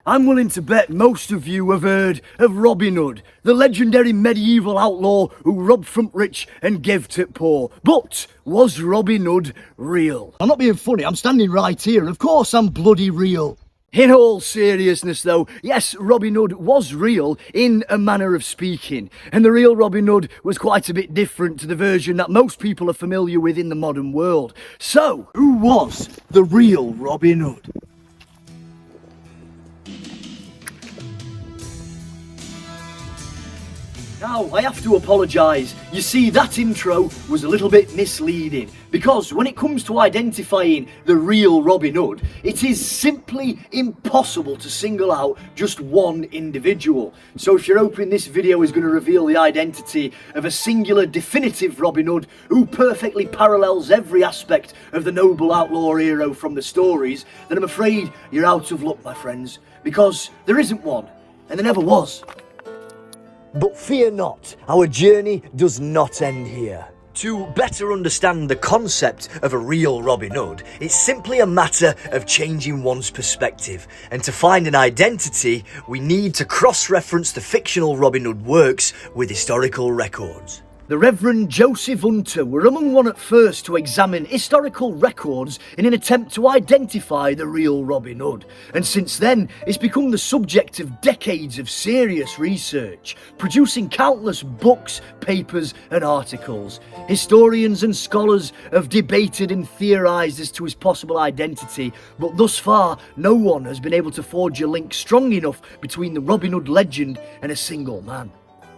I'm willing to bet most of you have heard of Robin Hood, the legendary medieval outlaw who robbed from rich and gave to poor. But was Robin Hood real? I'm not being funny, I'm standing right here, and of course I'm bloody real. In all seriousness though, yes, Robin Hood was real in a manner of speaking, and the real Robin Hood was quite a bit different to the version that most people are familiar with in the modern world. So, who was the real Robin Hood? Now, I have to apologise. You see, that intro was a little bit misleading, because when it comes to identifying the real Robin Hood, it is simply impossible to single out just one individual. So if you're hoping this video is going to reveal the identity of a singular definitive Robin Hood who perfectly parallels every aspect of the noble outlaw hero from the stories, then I'm afraid you're out of luck, my friends, because there isn't one, and there never was. But fear not, our journey does not end here. To better understand the concept of a real Robin Hood, it's simply a matter of changing one's perspective. And to find an identity, we need to cross-reference the fictional Robin Hood works with historical records. The Reverend Joseph Hunter were among one at first to examine historical records in an attempt to identify the real Robin Hood, and since then it's become the subject of decades of serious research, producing countless books, papers and articles. Historians and scholars have debated and theorised as to his possible identity, but thus far no one has been able to forge a link strong enough between the Robin Hood legend and a single man.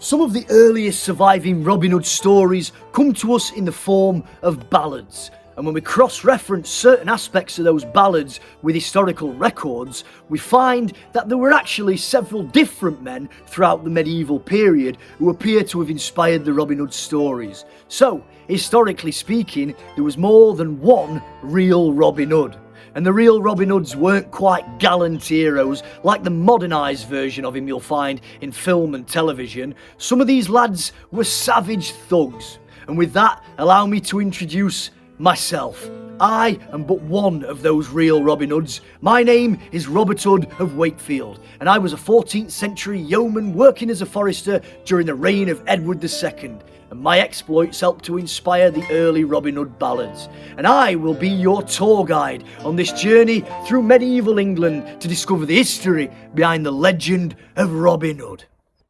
Some of the earliest surviving Robin Hood stories come to us in the form of ballads, and when we cross-reference certain aspects of those ballads with historical records, we find that there were actually several different men throughout the medieval period who appear to have inspired the Robin Hood stories. So, historically speaking, there was more than one real Robin Hood. And the real Robin Hoods weren't quite gallant heroes like the modernised version of him you'll find in film and television. Some of these lads were savage thugs. And with that, allow me to introduce myself. I am but one of those real Robin Hoods. My name is Robert Hood of Wakefield, and I was a 14th century yeoman working as a forester during the reign of Edward II. And my exploits helped to inspire the early Robin Hood ballads. And I will be your tour guide on this journey through medieval England to discover the history behind the legend of Robin Hood.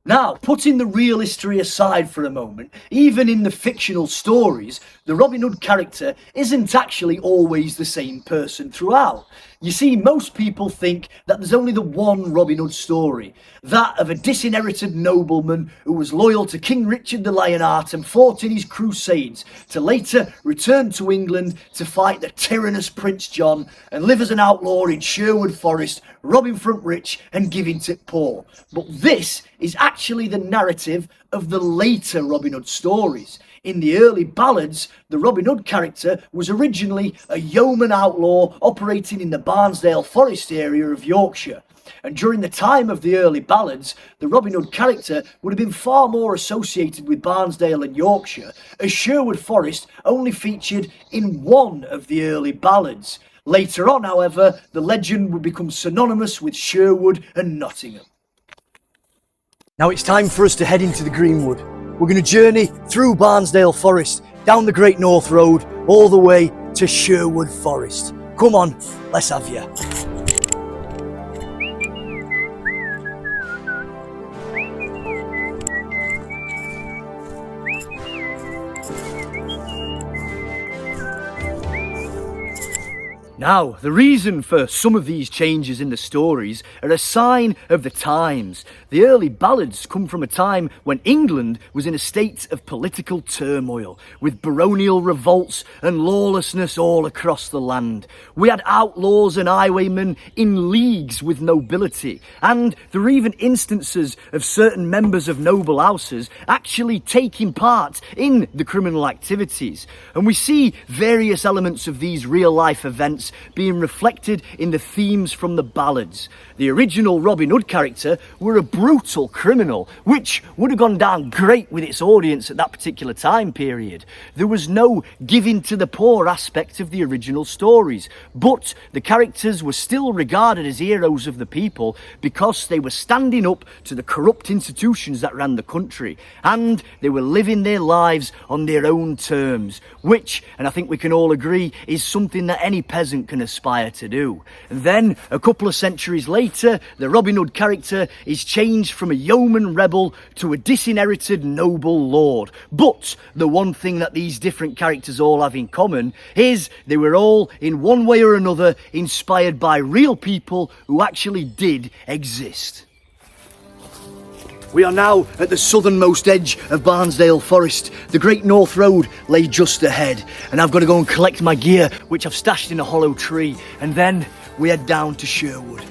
Now, putting the real history aside for a moment, even in the fictional stories, the Robin Hood character isn't actually always the same person throughout. You see, most people think that there's only the one Robin Hood story, that of a disinherited nobleman who was loyal to King Richard the Lionheart and fought in his crusades, to later return to England to fight the tyrannous Prince John and live as an outlaw in Sherwood Forest, robbing from rich and giving to poor. But this is actually the narrative of the later Robin Hood stories. In the early ballads, the Robin Hood character was originally a yeoman outlaw operating in the Barnsdale Forest area of Yorkshire. And during the time of the early ballads, the Robin Hood character would have been far more associated with Barnsdale and Yorkshire, as Sherwood Forest only featured in one of the early ballads. Later on, however, the legend would become synonymous with Sherwood and Nottingham. Now it's time for us to head into the Greenwood. We're going to journey through Barnsdale Forest, down the Great North Road, all the way to Sherwood Forest. Come on, let's have ya. Now, the reason for some of these changes in the stories are a sign of the times. The early ballads come from a time when England was in a state of political turmoil, with baronial revolts and lawlessness all across the land. We had outlaws and highwaymen in leagues with nobility, and there were even instances of certain members of noble houses actually taking part in the criminal activities. And we see various elements of these real-life events that being reflected in the themes from the ballads. The original Robin Hood character were a brutal criminal, which would have gone down great with its audience at that particular time period. There was no giving to the poor aspect of the original stories, but the characters were still regarded as heroes of the people because they were standing up to the corrupt institutions that ran the country, and they were living their lives on their own terms, which, and I think we can all agree, is something that any peasant can aspire to do. And then, a couple of centuries later, the Robin Hood character is changed from a yeoman rebel to a disinherited noble lord. But the one thing that these different characters all have in common is they were all, in one way or another, inspired by real people who actually did exist. We are now at the southernmost edge of Barnsdale Forest. The Great North Road lay just ahead, and I've got to go and collect my gear, which I've stashed in a hollow tree, and then we head down to Sherwood.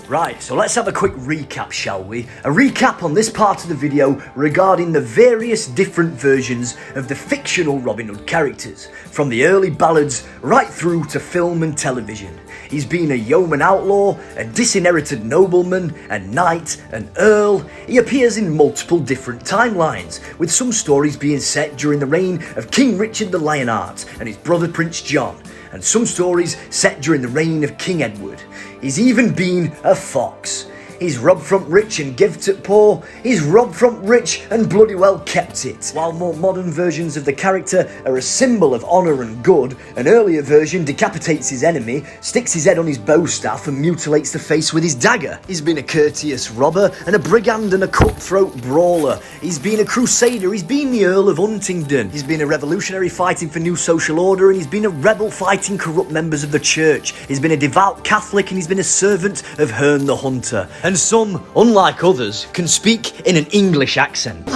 Right, so let's have a quick recap, shall we? A recap on this part of the video regarding the various different versions of the fictional Robin Hood characters, from the early ballads right through to film and television. He's been a yeoman outlaw, a disinherited nobleman, a knight, an earl. He appears in multiple different timelines, with some stories being set during the reign of King Richard the Lionheart and his brother Prince John, and some stories set during the reign of King Edward. He's even been a fox. He's robbed from rich and gived it poor. He's robbed from rich and bloody well kept it. While more modern versions of the character are a symbol of honour and good, an earlier version decapitates his enemy, sticks his head on his bow staff and mutilates the face with his dagger. He's been a courteous robber and a brigand and a cutthroat brawler. He's been a crusader, he's been the Earl of Huntingdon. He's been a revolutionary fighting for new social order, and he's been a rebel fighting corrupt members of the church. He's been a devout Catholic, and he's been a servant of Herne the Hunter. And some, unlike others, can speak in an English accent.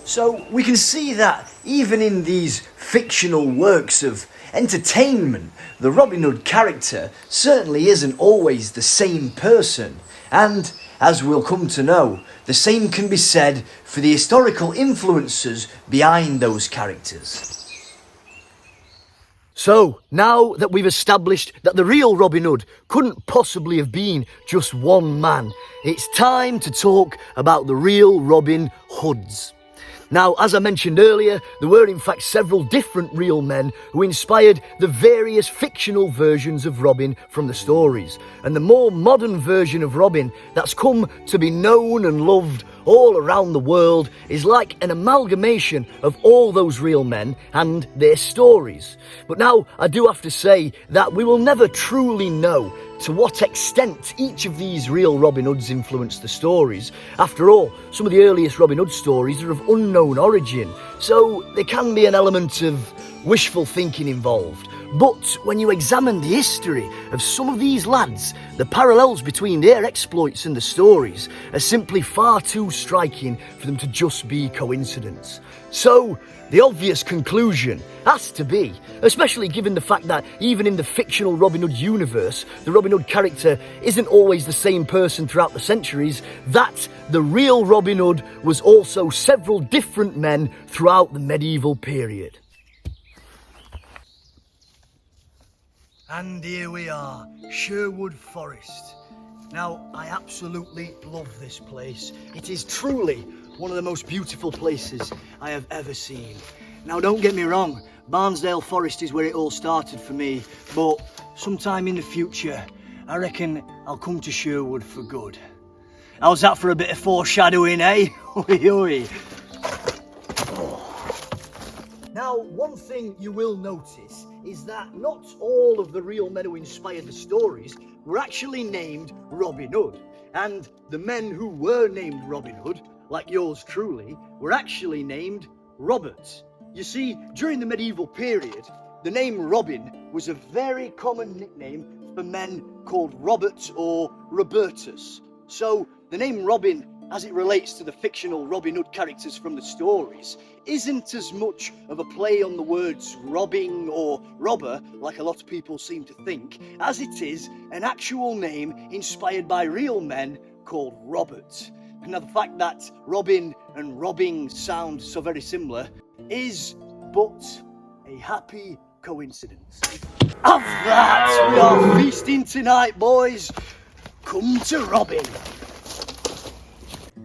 So we can see that even in these fictional works of entertainment, the Robin Hood character certainly isn't always the same person. And, as we'll come to know, the same can be said for the historical influences behind those characters. So, now that we've established that the real Robin Hood couldn't possibly have been just one man, it's time to talk about the real Robin Hoods. Now, as I mentioned earlier, there were in fact several different real men who inspired the various fictional versions of Robin from the stories. And the more modern version of Robin that's come to be known and loved all around the world is like an amalgamation of all those real men and their stories. But now, I do have to say that we will never truly know to what extent each of these real Robin Hoods influenced the stories. After all, some of the earliest Robin Hood stories are of unknown origin, so there can be an element of wishful thinking involved. But when you examine the history of some of these lads, the parallels between their exploits and the stories are simply far too striking for them to just be coincidence. So, the obvious conclusion has to be, especially given the fact that even in the fictional Robin Hood universe, the Robin Hood character isn't always the same person throughout the centuries, that the real Robin Hood was also several different men throughout the medieval period. And here we are, Sherwood Forest. Now, I absolutely love this place. It is truly one of the most beautiful places I have ever seen. Now, don't get me wrong, Barnsdale Forest is where it all started for me, but sometime in the future, I reckon I'll come to Sherwood for good. How's that for a bit of foreshadowing, eh? Oi, oi. Now, one thing you will notice is that not all of the real men who inspired the stories were actually named Robin Hood. And the men who were named Robin Hood, like yours truly, were actually named Robert. You see, during the medieval period, the name Robin was a very common nickname for men called Robert or Robertus. So the name Robin, as it relates to the fictional Robin Hood characters from the stories, isn't as much of a play on the words robbing or robber, like a lot of people seem to think, as it is an actual name inspired by real men called Robert. Now, the fact that Robin and robbing sound so very similar is but a happy coincidence. Of that, we are feasting tonight, boys. Come to robbing.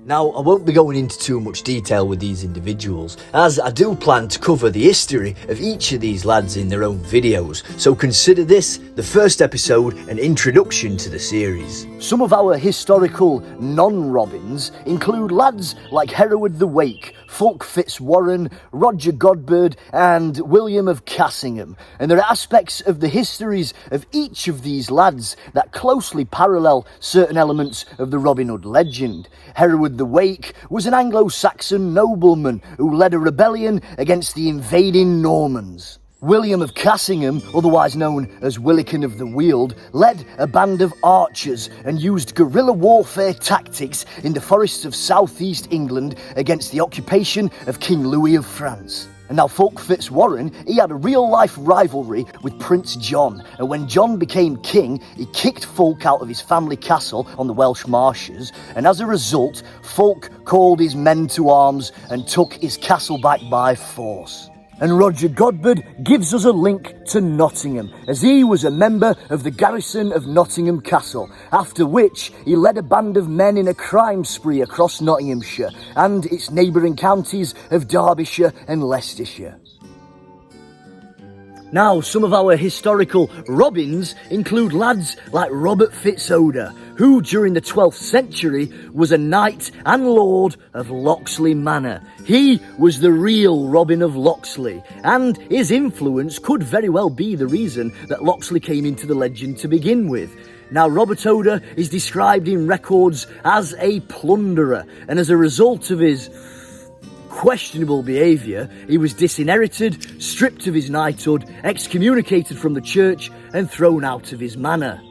Now, I won't be going into too much detail with these individuals, as I do plan to cover the history of each of these lads in their own videos, so consider this the first episode and introduction to the series. Some of our historical non-Robins include lads like Hereward the Wake, Fulk Fitzwarren, Roger Godbird and William of Cassingham, and there are aspects of the histories of each of these lads that closely parallel certain elements of the Robin Hood legend. Hereward the Wake was an Anglo-Saxon nobleman who led a rebellion against the invading Normans. William of Cassingham, otherwise known as Willikin of the Weald, led a band of archers and used guerrilla warfare tactics in the forests of southeast England against the occupation of King Louis of France. And now Fulk Fitzwarren, he had a real-life rivalry with Prince John, and when John became king, he kicked Fulk out of his family castle on the Welsh marshes, and as a result, Fulk called his men to arms and took his castle back by force. And Roger Godbird gives us a link to Nottingham, as he was a member of the garrison of Nottingham Castle, after which he led a band of men in a crime spree across Nottinghamshire and its neighbouring counties of Derbyshire and Leicestershire. Now, some of our historical Robins include lads like Robert Fitzoda, who during the 12th century was a knight and lord of Locksley Manor. He was the real Robin of Locksley, and his influence could very well be the reason that Locksley came into the legend to begin with. Now, Robert Oda is described in records as a plunderer, and as a result of his questionable behaviour, he was disinherited, stripped of his knighthood, excommunicated from the church and thrown out of his manor.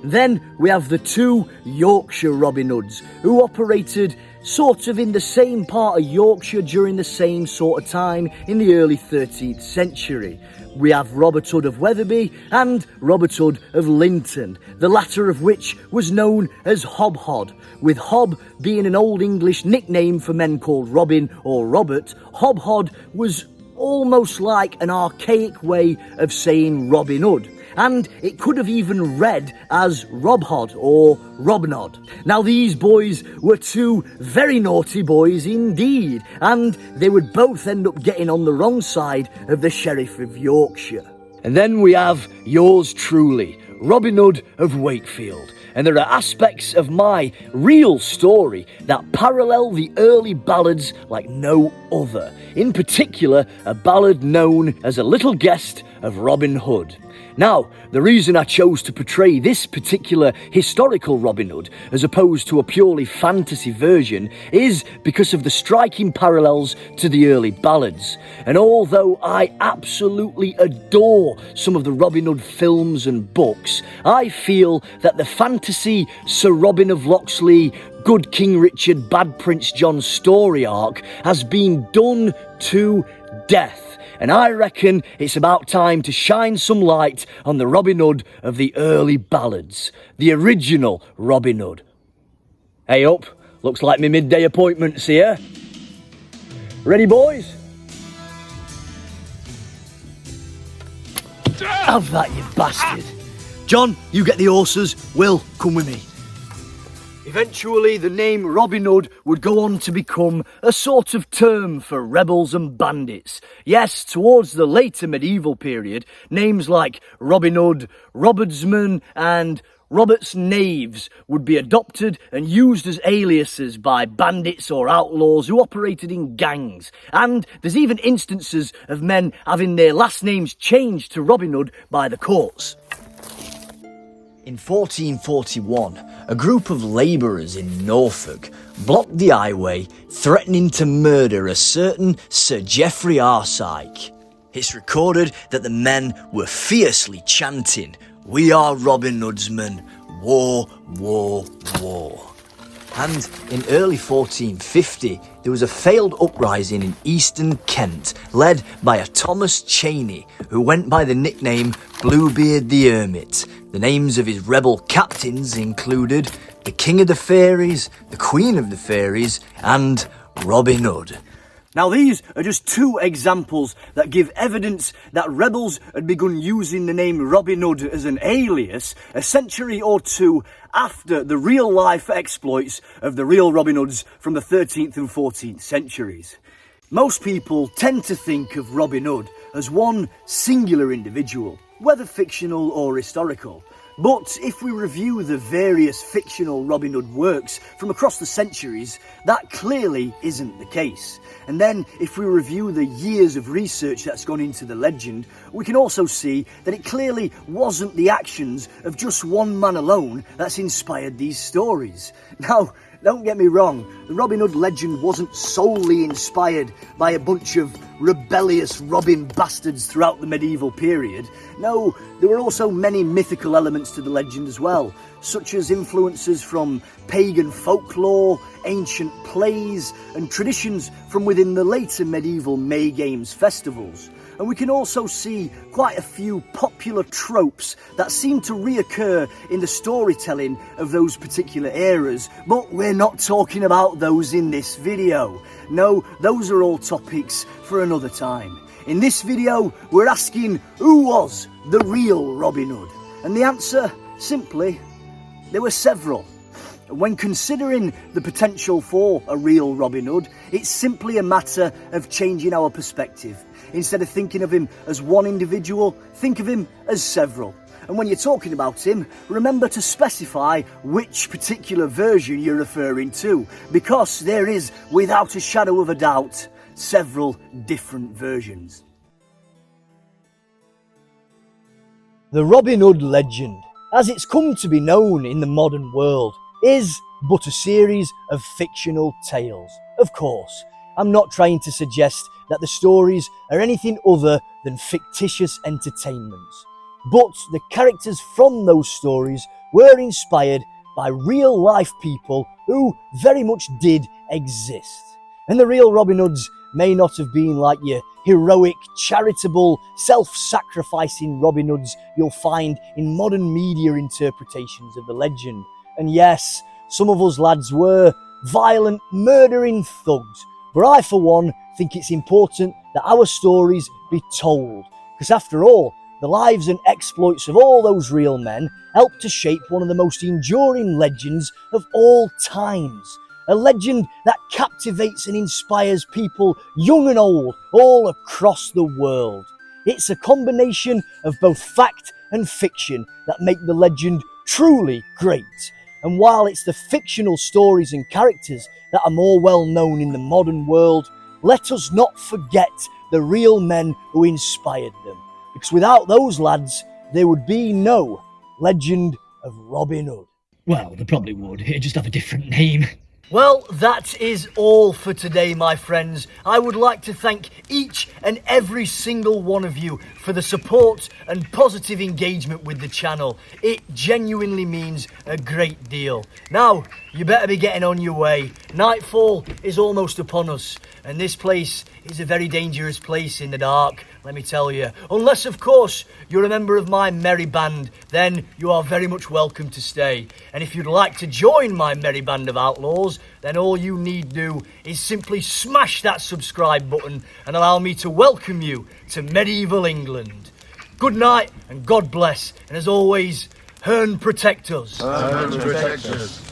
Then we have the two Yorkshire Robin Hoods, who operated sort of in the same part of Yorkshire during the same sort of time in the early 13th century. We have Robert Hood of Wetherby and Robert Hood of Linton, the latter of which was known as Hobhod, with Hob being an Old English nickname for men called Robin or Robert. Hobhod was almost like an archaic way of saying Robin Hood, and it could have even read as Robhod or Robnod. Now, these boys were two very naughty boys indeed, and they would both end up getting on the wrong side of the Sheriff of Yorkshire. And then we have yours truly, Robin Hood of Wakefield. And there are aspects of my real story that parallel the early ballads like no other. In particular, a ballad known as A Little Guest of Robin Hood. Now, the reason I chose to portray this particular historical Robin Hood as opposed to a purely fantasy version is because of the striking parallels to the early ballads. And although I absolutely adore some of the Robin Hood films and books, I feel that the fantasy Sir Robin of Locksley, Good King Richard, Bad Prince John story arc has been done to death. And I reckon it's about time to shine some light on the Robin Hood of the early ballads. The original Robin Hood. Hey up, looks like my midday appointment's here. Ready, boys? Have that, you bastard. John, you get the horses. Will, come with me. Eventually, the name Robin Hood would go on to become a sort of term for rebels and bandits. Yes, towards the later medieval period, names like Robin Hood, Robertsman and Robert's Knaves would be adopted and used as aliases by bandits or outlaws who operated in gangs. And there's even instances of men having their last names changed to Robin Hood by the courts. In 1441, a group of labourers in Norfolk blocked the highway, threatening to murder a certain Sir Geoffrey Arsyke. It's recorded that the men were fiercely chanting, "We are Robin Hood's men, war, war, war." And in early 1450, there was a failed uprising in eastern Kent, led by a Thomas Cheney, who went by the nickname Bluebeard the Hermit. The names of his rebel captains included the King of the Fairies, the Queen of the Fairies, and Robin Hood. Now these are just two examples that give evidence that rebels had begun using the name Robin Hood as an alias a century or two after the real life exploits of the real Robin Hoods from the 13th and 14th centuries. Most people tend to think of Robin Hood as one singular individual, whether fictional or historical. But if we review the various fictional Robin Hood works from across the centuries, that clearly isn't the case. And then if we review the years of research that's gone into the legend, we can also see that it clearly wasn't the actions of just one man alone that's inspired these stories. Now, don't get me wrong, the Robin Hood legend wasn't solely inspired by a bunch of rebellious robbing bastards throughout the medieval period. No, there were also many mythical elements to the legend as well, such as influences from pagan folklore, ancient plays, and traditions from within the later medieval May Games festivals. And we can also see quite a few popular tropes that seem to reoccur in the storytelling of those particular eras, but we're not talking about those in this video. No, those are all topics for another time. In this video, we're asking, who was the real Robin Hood? And the answer, simply, there were several. When considering the potential for a real Robin Hood, it's simply a matter of changing our perspective. Instead of thinking of him as one individual, think of him as several. And when you're talking about him, remember to specify which particular version you're referring to, because there is, without a shadow of a doubt, several different versions. The Robin Hood legend, as it's come to be known in the modern world, is but a series of fictional tales. Of course, I'm not trying to suggest that the stories are anything other than fictitious entertainments, but the characters from those stories were inspired by real life people who very much did exist. And the real Robin Hoods may not have been like your heroic, charitable, self-sacrificing Robin Hoods you'll find in modern media interpretations of the legend. And yes, some of us lads were violent, murdering thugs, but I for one think it's important that our stories be told, because after all, the lives and exploits of all those real men helped to shape one of the most enduring legends of all times. A legend that captivates and inspires people young and old all across the world. It's a combination of both fact and fiction that make the legend truly great. And while it's the fictional stories and characters that are more well known in the modern world, let us not forget the real men who inspired them. Because without those lads, there would be no legend of Robin Hood. Well, they probably would. It'd just have a different name. Well, that is all for today, my friends. I would like to thank each and every single one of you for the support and positive engagement with the channel. It genuinely means a great deal. Now, you better be getting on your way. Nightfall is almost upon us, and this place is a very dangerous place in the dark, let me tell you. Unless, of course, you're a member of my merry band, then you are very much welcome to stay. And if you'd like to join my merry band of outlaws, then all you need do is simply smash that subscribe button and allow me to welcome you to medieval England. Good night and God bless, and as always, Herne Protect Us. Herne Protect Us.